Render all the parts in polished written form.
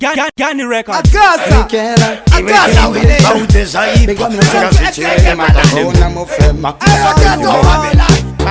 Gani record. Agasa wile Baute zaipa Kasichele matahona mufema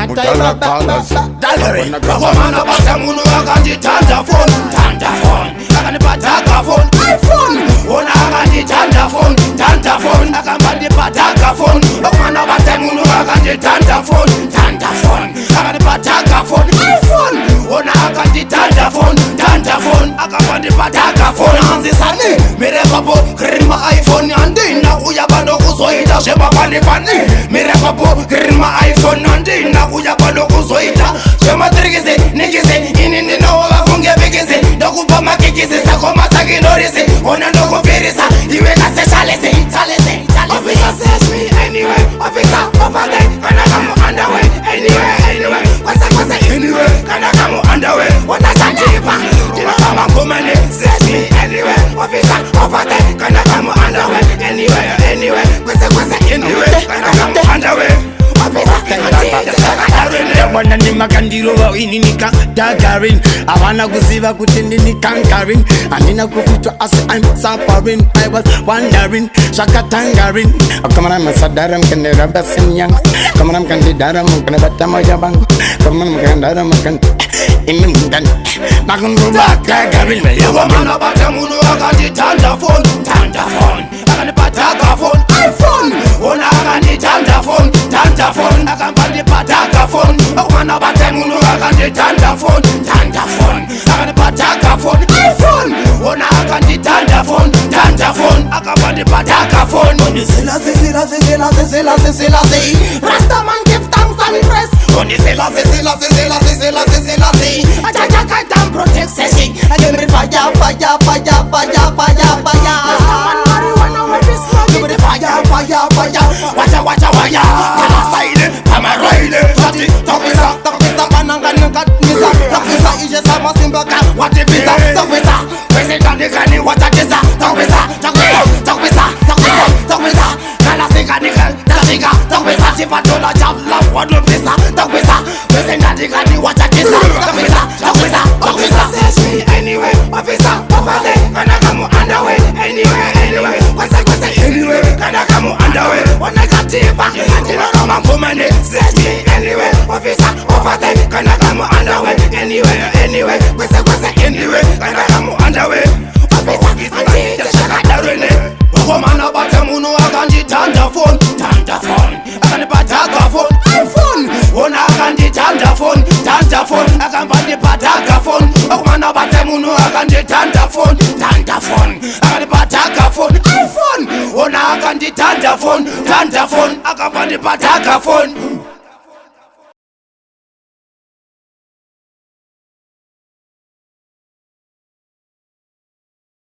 Mutala kalasa Dalari Wakomana bata munu wakanditanda phone Tanda phone Akanipataka phone iPhone Ona akanditanda phone Tanda phone Akanipataka phone Wakomana bata munu wakanditanda phone Tanda phone Akanipataka phone iPhone Ona akanditanda phone Tanda phone Akanipataka phone Anzisani Mirepapo Krima iPhone Andina uyabano kuzoita Sheba pani Mirepapo Krima iPhone Andina uyabano kuzoita Shema trikisi Nikisi Inini no wafunge bikisi Dokupa makikisi Sako mataki norisi Ona ndogo virisa Iwe kase chalisi Officer search me anyway Officer over there Kana kamu underway Anyway Kwasa anyway Kana kamu underway Wata chanjipa Dina kama kumani Search me anyway Officer over there Kana kamu underway Anyway Kwasa anyway Kana kamu underway Wana ni makandiro wa ini nika dagarin Awana kuziva kutindi ni kankarin Anina kufutwa ase I'm suffering I was wondering Shaka tangarin Kamana masadaram kende rabasin yang Kamana mkandidaram mkane batama jabango Kamana mkandaram mkan Imindan Makunruba kagarin Wakomana bata munu wakanditanda phone Tanda phone Akanipataka phone iPhone Ona akanditanda phone Tanda phone Akanipataka phone Wakomana bata munu wakanditanda phone Tanda phone Akanipataka phone iPhone Ona akanditanda phone Tanda phone Akanipataka phone Selassie Rastaman give thanks and praise Oni Selassie Ajaja damn protect session Give me fire Rastaman marijuana with this smoke Give me fire Wacha wire Kala side Kama roile Takisa Kananga Nisa Takisa Ije sama simbaka Wati pizza Takisa Pese kani Wata kisa Takisa Kala sikani Takika Takisa Chipatola Javla Wadu pisa Takisa Pese kani Wata kisa Takisa Search me anyway Officer over there Kana kamu underway Anyway Kwasa anyway Kana kamu underway Wana katipa Antina kama kumani Search me anyway Officer over there Kana kamu underway Anyway Kwasa anyway Kana kamu underway Officer Antina shakadarene Wakomana bata munu akanditanda phone Tanda phone Akanipataka phone iPhone Ona akanditanda phone Tanda phone Akanipataka phone Wakomana bata munu akanditanda phone Tanda phone Akanipataka phone iPhone Ona akanditanda phone Tanda phone Akanipataka phone